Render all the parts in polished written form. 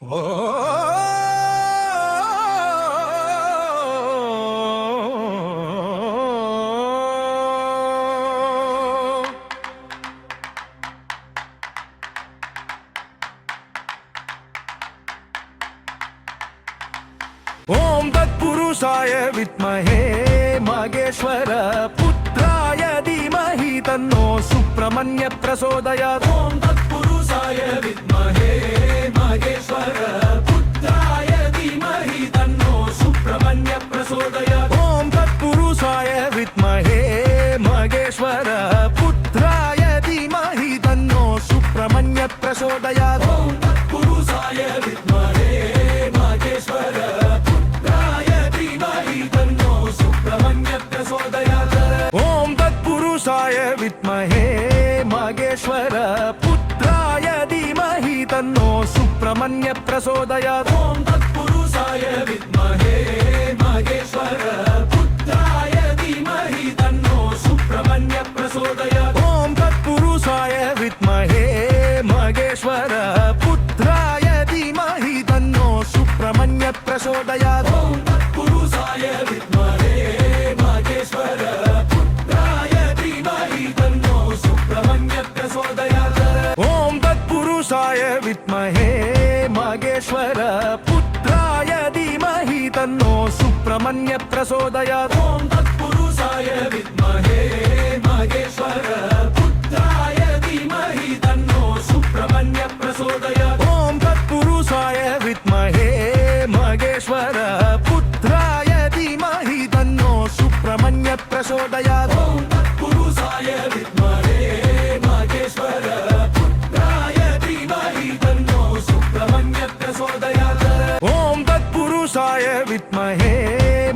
ओम तत्पुरुषाय विद्महे महेश्वर पुत्राय धीमहि तन्नो सुब्रह्मण्य प्रचोदयात्। ओम तत्पुरुषाय विद्महे महेश्वर पुत्राय धीमहि तन्नो सुब्रह्मण्य प्रचोदयात्। ओम तत्पुरुषाय विद्महे महेश्वर पुत्राय धीमहि तन्नो सुब्रह्मण्य प्रचोदयात्। ओम तत्पुरुषाय विद्महे महेश्वर पुत्राय धीमहि तन्नो सुब्रह्मण्य प्रचोदयात्। ओम तत्पुरुषाय विद्महे महेश्वर पुत्राय धीमहि तन्नो सुब्रह्मण्य प्रचोदयात्। ओम तत्पुरुषाय विद्महे महेश्वर पुत्राय धीमहि तन्नो सुब्रह्मण्य प्रचोदयात्। ओम तत्पुरुषाय विद्महे महेश्वर पुत्राय धीमहि तन्नो सुब्रह्मण्य प्रचोदयात्। ओम तत्पुरुषाय विद्महे महेश्वर पुत्राय धीमहि तन्नो सुब्रह्मण्य प्रचोदयात्। ओम तत्पुरुषाय विद्महे महेश्वर पुत्राय धीमहि तन्नो सुब्रह्मण्य प्रचोदयात्। ओम तत्पुरुषाय विद्महे महेश्वर पुत्राय धीमहि तन्नो सुब्रह्मण्य प्रचोदयात्। ओम तत्पुरुषाय विद्महे महेश्वर पुत्राय धीमहि तन्नो सुब्रह्मण्य प्रचोदयात्। ओम तत्पुरुषाय विद्महे महेश्वर पुत्राय धीमहि तन्नो सुब्रह्मण्य प्रचोदयात्। ओम तत्पुरुषाय विद्महे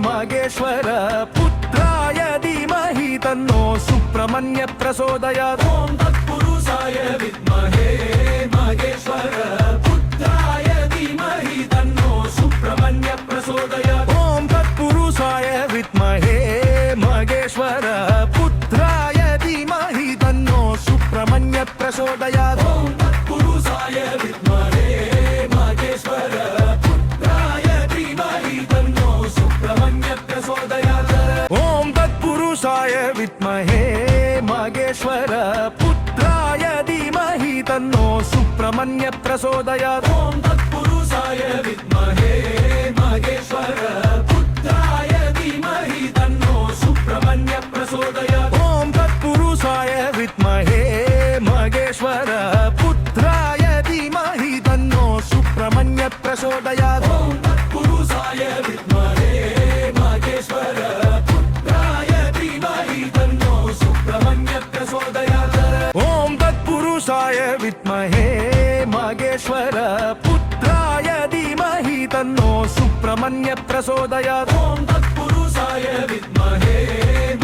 महेश्वर पुत्राय धीमहि तन्नो सुब्रह्मण्य प्रचोदयात्। ओम तत्पुरुषाय विद्महे महेश्वर पुत्राय धीमहि तन्नो सुब्रह्मण्य प्रचोदयात्। ओम तत्पुरुषाय विद्महे महेश्वर पुत्राय धीमहि तन्नो सुब्रह्मण्य प्रचोदयात्। ओम तत्पुरुषाय विद्महे महेश्वर पुत्राय धीमहि तन्नो सुब्रह्मण्य प्रचोदयात्। ओम तत्पुरुषाय विद्महे महेश्वर पुत्राय धीमहि तन्नो सुब्रह्मण्य प्रचोदयात्। ओम तत्पुरुषाय विद्महे महेश्वर पुत्राय धीमहि तन्नो सुब्रह्मण्य प्रचोदयात्। ओम तत्पुरुषाय विद्महे महेश्वर पुत्राय धीमहि तन्नो सुब्रह्मण्य प्रचोदयात्। ओम तत्पुरुषाय विद्महे महेश्वर पुत्राय धीमहि तन्नो सुब्रह्मण्य प्रचोदयात्। ओम तत्पुरुषाय विद्महे महेश्वर पुत्राय धीमहि तन्नो सुब्रह्मण्य प्रचोदयात्। ओम तत्पुरुषाय विद्महे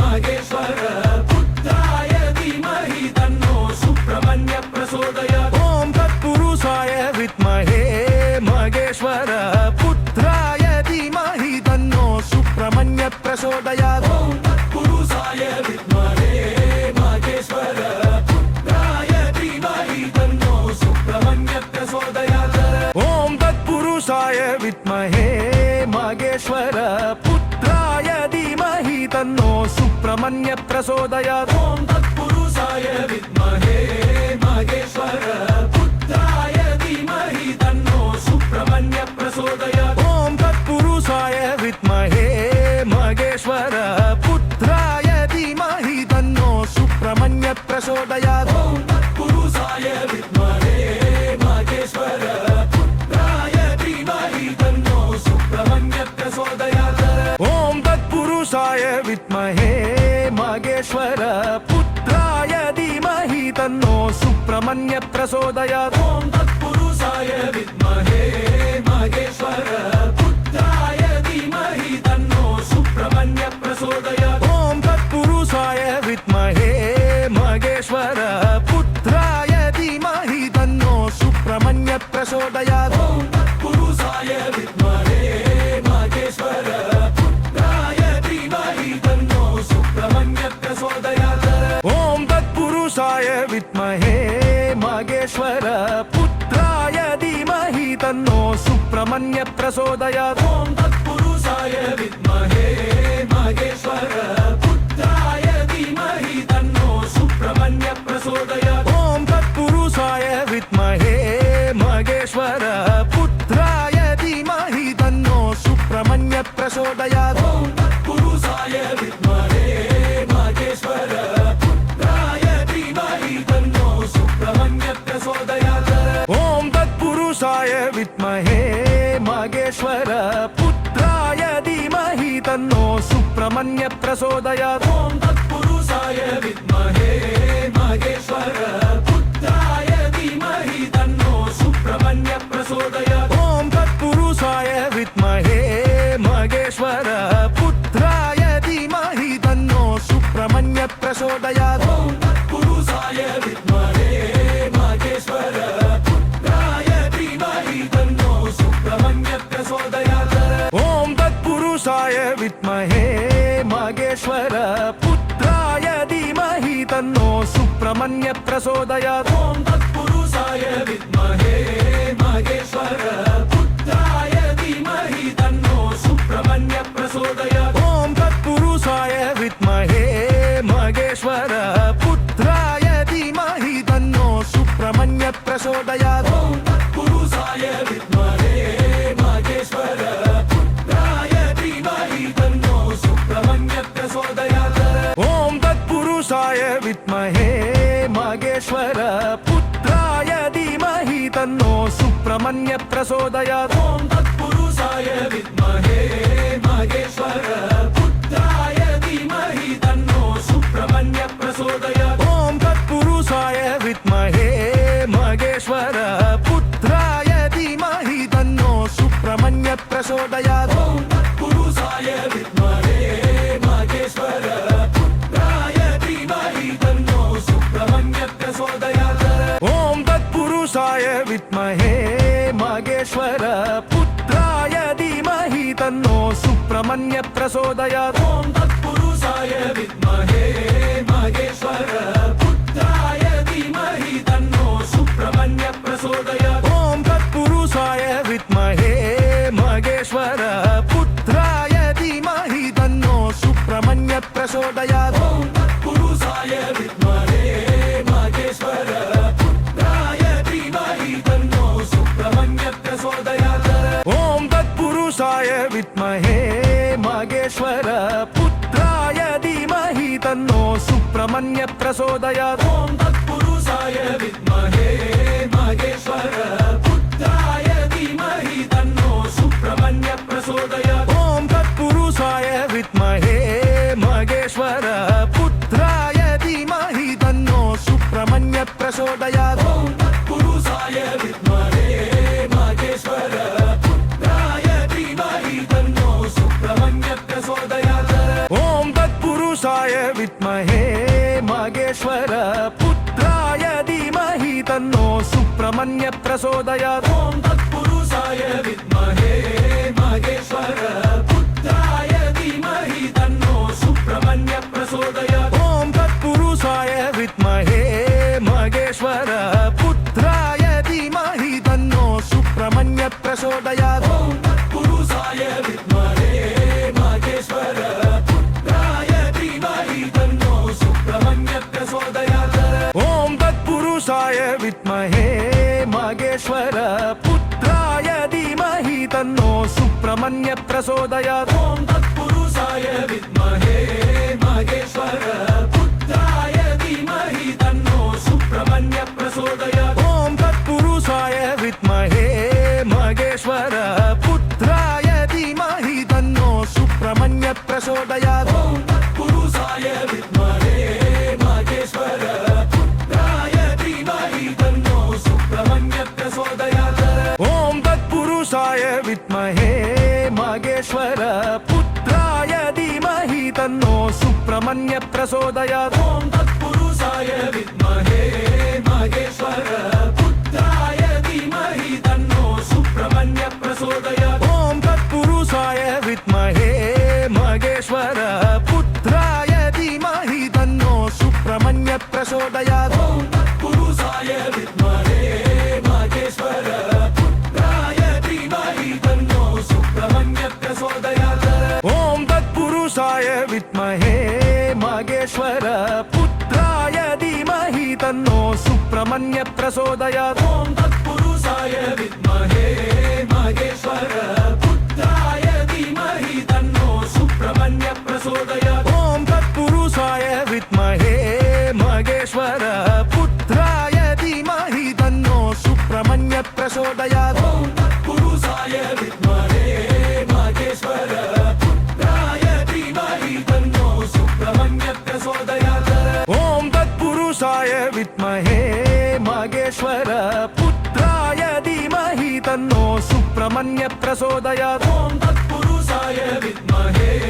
महेश्वर पुत्राय धीमहि तन्नो सुब्रह्मण्य प्रचोदयात्। ओम तत्पुरुषाय विद्महे महेश्वर पुत्राय धीमहि तन्नो सुब्रह्मण्य प्रचोदयात्। ओम तत्पुरुषाय विद्महे महेश्वर पुत्राय धीमहि तन्नो सुब्रह्मण्य प्रचोदयात्। ओम तत्पुरुषाय विद्महे महेश्वर पुत्राय धीमहि तन्नो सुब्रह्मण्य प्रचोदयात्। ओम तत्पुरुषाय विद्महे महेश्वर पुत्राय धीमहि तन्नो सुब्रह्मण्य प्रचोदयात्। ओम तत्पुरुषाय विद्महे महेश्वर पुत्राय धीमहि तन्नो सुब्रह्मण्य प्रचोदयात्। ओम तत्पुरुषाय विद्महे महेश्वर पुत्राय धीमहि तन्नो सुब्रह्मण्य प्रचोदयात्। ओम तत्पुरुषाय विद्महे महेश्वर पुत्राय धीमहि तन्नो सुब्रह्मण्य प्रचोदयात्। ओम तत्पुरुषाय विद्महे महेश्वर पुत्राय धीमहि तन्नो सुब्रह्मण्य प्रचोदयात्। ओम तत्पुरुषाय विद्महे महेश्वर पुत्राय धीमहि तन्नो सुब्रह्मण्य प्रचोदयात्। ओम तत्पुरुषाय विद्महे महेश्वर पुत्राय धीमहि तन्नो सुब्रह्मण्य प्रचोदयात्। ओम तत्पुरुषाय विद्महे महेश्वर पुत्राय धीमहि तन्नो सुब्रह्मण्य प्रचोदयात् ॐ तत्पुरुषाय विद्महे महेश्वर पुत्राय धीमहि तन्नो सुब्रह्मण्य प्रचोदयात् ॐ तत्पुरुषाय विद्महे महेश्वर पुत्राय धीमहि तन्नो सुब्रह्मण्य प्रचोदयात् ॐ तत्पुरुषाय विद्महे महेश्वर पुत्राय धीमहि तन्नो सुब्रह्मण्य प्रचोदयात् ॐ तत्पुरुषाय विद्महे महेश्वर पुत्राय धीमहि तन्नो सुब्रह्मण्य प्रचोदयात् ॐ तत्पुरुषाय विद्महे महेश्वर पुत्राय धीमहि तन्नो सुब्रह्मण्य प्रचोदयात् ॐ तत्पुरुषाय विद्महे महेश्वर पुत्राय धीमहि तन्नो सुब्रह्मण्य प्रचोदयात् ॐ तत्पुरुषाय विद्महे महेश्वर पुत्राय धीमहि तन्नो सुब्रह्मण्य प्रचोदयात् ॐ तत्पुरुषाय विद्महे महेश्वर पुत्राय धीमहि तन्नो सुब्रह्मण्य प्रचोदयात् ॐ तत्पुरुषाय विद्महे महेश्वर पुत्राय धीमहि तन्नो सुब्रह्मण्य प्रचोदयात् ॐ तत्पुरुषाय विद्महे महेश्वर पुत्राय धीमहि तन्नो सुब्रह्मण्य प्रचोदयात् ॐ तत्पुरुषाय विद्महे महेश्वर पुत्राय धीमहि तन्नो सुब्रह्मण्य प्रचोदयात् ॐ तत्पुरुषाय विद्महे महेश्वर पुत्राय धीमहि तन्नो सुब्रह्मण्य प्रचोदयात् ॐ तत्पुरुषाय विद्महे महेश्वर पुत्राय धीमहि तन्नो सुब्रह्मण्य प्रचोदयात् ॐ तत्पुरुषाय विद्महे महेश्वर पुत्राय धीमहि तन्नो सुब्रह्मण्य प्रचोदयात् ॐ तत्पुरुषाय विद्महे महेश्वर पुत्राय धीमहि तन्नो सुब्रह्मण्य प्रचोदयात् ॐ तत्पुरुषाय विद्महे महेश्वर पुत्राय धीमहि तन्नो सुब्रह्मण्य प्रचोदयात् ॐ तत्पुरुषाय विद्महे महेश्वर पुत्राय धीमहि तन्नो सुब्रह्मण्य प्रचोदयात् ॐ तत्पुरुषाय विद्महे महेश्वर पुत्राय धीमहि तन्नो सुब्रह्मण्य प्रचोदयात् ॐ तत्पुरुषाय विद्महे महेश्वर पुत्राय धीमहि तन्नो सुब्रह्मण्य प्रचोदयात् ॐ तत्पुरुषाय विद्महे महेश्वर पुत्राय धीमहि तन्नो सुब्रह्मण्य प्रचोदयात् ॐ तत्पुरुषाय विद्महे महेश्वर पुत्राय धीमहि तन्नो सुब्रह्मण्य प्रचोदयात् ॐ तत्पुरुषाय विद्महे महेश्वर पुत्राय धीमहि तन्नो सुब्रह्मण्य प्रचोदयात् ॐ तत्पुरुषाय विद्महे महेश्वर पुत्राय धीमहि तन्नो सुब्रह्मण्य प्रचोदयात् ॐ तत्पुरुषाय विद्महे महेश्वर पुत्राय धीमहि तन्नो सुब्रह्मण्य प्रचोदयात् ॐ तत्पुरुषाय विद्महे महेश्वर पुत्राय धीमहि तन्नो सुब्रह्मण्य प्रचोदयात् ॐ तत्पुरुषाय विद्महे महेश्वर पुत्राय धीमहि तन्नो सुब्रह्मण्य प्रचोदयात् ॐ तत्पुरुषाय विद्महे महेश्वर पुत्राय धीमहि तन्नो सुब्रह्मण्य प्रचोदयात् ॐ तत्पुरुषाय विद्महे महेश्वर पुत्राय धीमहि तन्नो सुब्रह्मण्य प्रचोदयात् ॐ तत्पुरुषाय विद्महे महेश्वर पुत्राय धीमहि तन्नो सुब्रह्मण्य प्रचोदयात् ॐ तत्पुरुषाय विद्महे महेश्वर पुत्राय धीमहि तन्नो सुब्रह्मण्य प्रचोदयात् ॐ तत्पुरुषाय विद्महे महेश्वर पुत्राय धीमहि तन्नो सुब्रह्मण्य प्रचोदयात् ॐ तत्पुरुषाय विद्महे महेश्वर पुत्राय धीमहि तन्नो सुब्रह्मण्य प्रचोदयात् ॐ तत्पुरुषाय विद्महे महेश्वर पुत्राय धीमहि तन्नो सुब्रह्मण्य प्रचोदयात् ॐ तत्पुरुषाय विद्महे महेश्वर पुत्राय धीमहि तन्नो सुब्रह्मण्य प्रचोदयात् ॐ तत्पुरुषाय विद्महे महेश्वर पुत्राय प्रचोदयात् ॐ तत्पुरुषाय विद्महे महेश्वर पुत्राय धीमहि तन्नो सुब्रह्मण्य प्रचोदयात् ॐ तत्पुरुषाय विद्महे महेश्वर पुत्राय धीमहि तन्नो सुब्रह्मण्य प्रचोदयात् ॐ तत्पुरुषाय विद्महे महेश्वर पुत्राय धीमहि तन्नो सुब्रह्मण्य प्रचोदयात् ॐ तत्पुरुषाय विद्महे महेश्वर पुत्राय धीमहि तन्नो सुब्रह्मण्य प्रचोदयात् ॐ तत्पुरुषाय विद्महे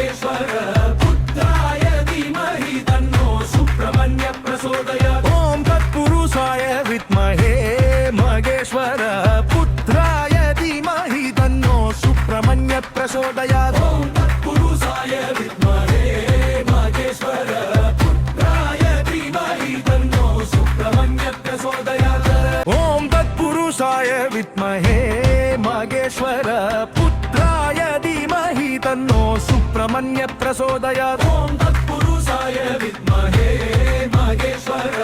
महेश्वर पुत्राय धीमहि तन्नो सुब्रह्मण्य प्रचोदयात् ॐ तत्पुरुषाय विद्महे महेश्वर पुत्राय धीमहि तन्नो सुब्रह्मण्य प्रचोदयात् ॐ तत्पुरुषाय विद्महे महेश्वर पुत्राय धीमहि तन्नो सुब्रह्मण्य प्रचोदयात् ॐ तत्पुरुषाय विद्महे महेश्वर पुत्राय धीमहि तन्नो सुब्रह्मण्य प्रचोदयात् ॐ तत्पुरुषाय विद्महे महेश्वर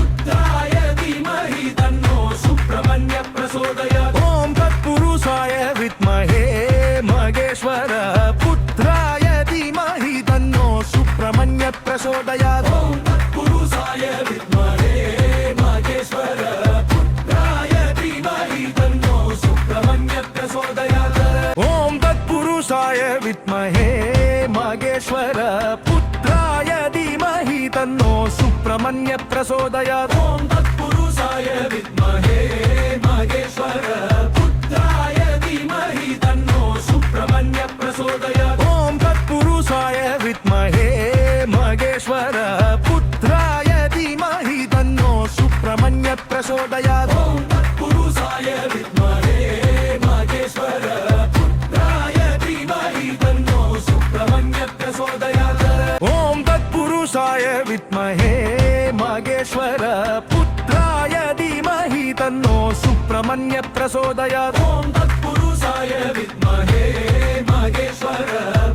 पुत्राय धीमहि तन्नो सुब्रह्मण्य प्रचोदयात् ॐ तत्पुरुषाय विद्महे महेश्वर पुत्राय धीमहि तन्नो सुब्रह्मण्य प्रचोदयात् ॐ तत्पुरुषाय विद्महे महेश्वर पुत्राय धीमहि तन्नो सुब्रह्मण्य प्रचोदयात् ॐ तत्पुरुषाय विद्महे महेश्वर पुत्राय धीमहि तन्नो सुब्रह्मण्य प्रचोदयात् ॐ तत्पुरुषाय विद्महे महेश्वर पुत्राय धीमहि तन्नो सुब्रह्मण्य प्रचोदयात् ॐ तत्पुरुषाय विद्महे महेश्वर पुत्राय धीमहि तन्नो सुब्रह्मण्य प्रचोदयात् ॐ तत्पुरुषाय विद्महे महेश्वर पुत्राय धीमहि तन्नो सुब्रह्मण्य प्रचोदयात् ॐ तत्पुरुषाय विद्महे महेश्वर पुत्राय धीमहि तन्नो सुब्रह्मण्य प्रचोदयात् ॐ तत्पुरुषाय विद्महे महेश्वर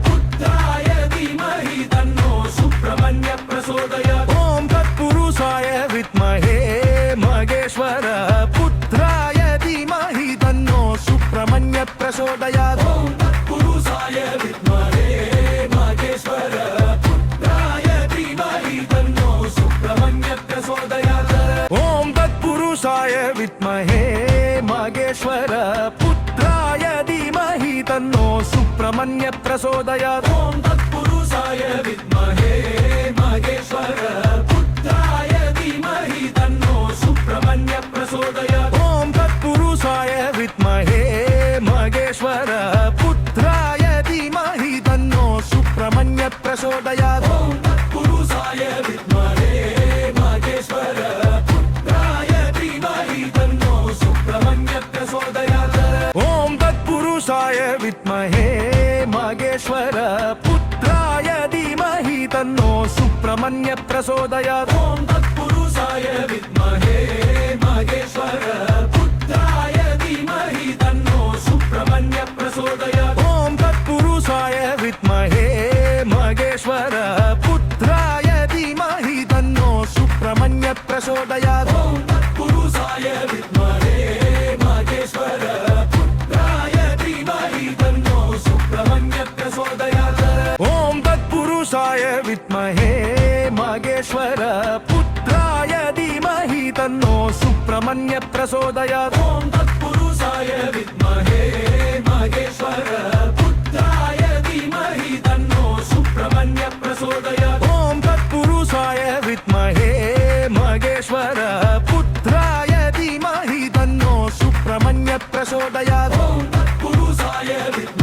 पुत्राय धीमहि तन्नो सुब्रह्मण्य प्रचोदयात् ॐ तत्पुरुषाय विद्महे महेश्वर पुत्राय धीमहि तन्नो सुब्रह्मण्य प्रचोदयात् ॐ तत्पुरुषाय विद्महे महेश्वर पुत्राय धीमहि तन्नो सुब्रह्मण्य प्रचोदयात् ॐ तत्पुरुषाय विद्महे महेश्वर पुत्राय धीमहि तन्नो सुब्रह्मण्य प्रचोदयात् ॐ तत्पुरुषाय विद्महे महेश्वर पुत्राय धीमहि तन्नो सुब्रह्मण्य प्रचोदयात् ॐ तत्पुरुषाय विद्महे महेश्वर पुत्राय धीमहि तन्नो सुब्रह्मण्य प्रचोदयात् ॐ तत्पुरुषाय विद्महे महेश्वर पुत्राय धीमहि तन्नो सुब्रह्मण्य प्रचोदयात् ॐ तत्पुरुषाय विद्महे महेश्वर पुत्राय धीमहि तन्नो सुब्रह्मण्य प्रचोदयात् ॐ तत्पुरुषाय विद्महे महेश्वर पुत्राय धीमहि तन्नो सुब्रह्मण्य प्रचोदयात् ॐ तत्पुरुषाय विद्महे महेश्वर पुत्राय धीमहि तन्नो सुब्रह्मण्य प्रचोदयात् ॐ तत्पुरुषाय विद्महे महेश्वर पुत्राय धीमहि तन्नो सुब्रह्मण्य प्रचोदयात् ॐ तत्पुरुषाय विद्महे महेश्वर पुत्राय धीमहि तन्नो सुब्रह्मण्य प्रचोदयात् ॐ तत्पुरुषाय विद्महे महेश्वर पुत्राय धीमहि तन्नो सुब्रह्मण्य प्रचोदयात् ॐ तत्पुरुषाय विद्महे महेश्वर पुत्राय धीमहि तन्नो सुब्रह्मण्य प्रचोदयात् ॐ तत्पुरुषाय विद्महे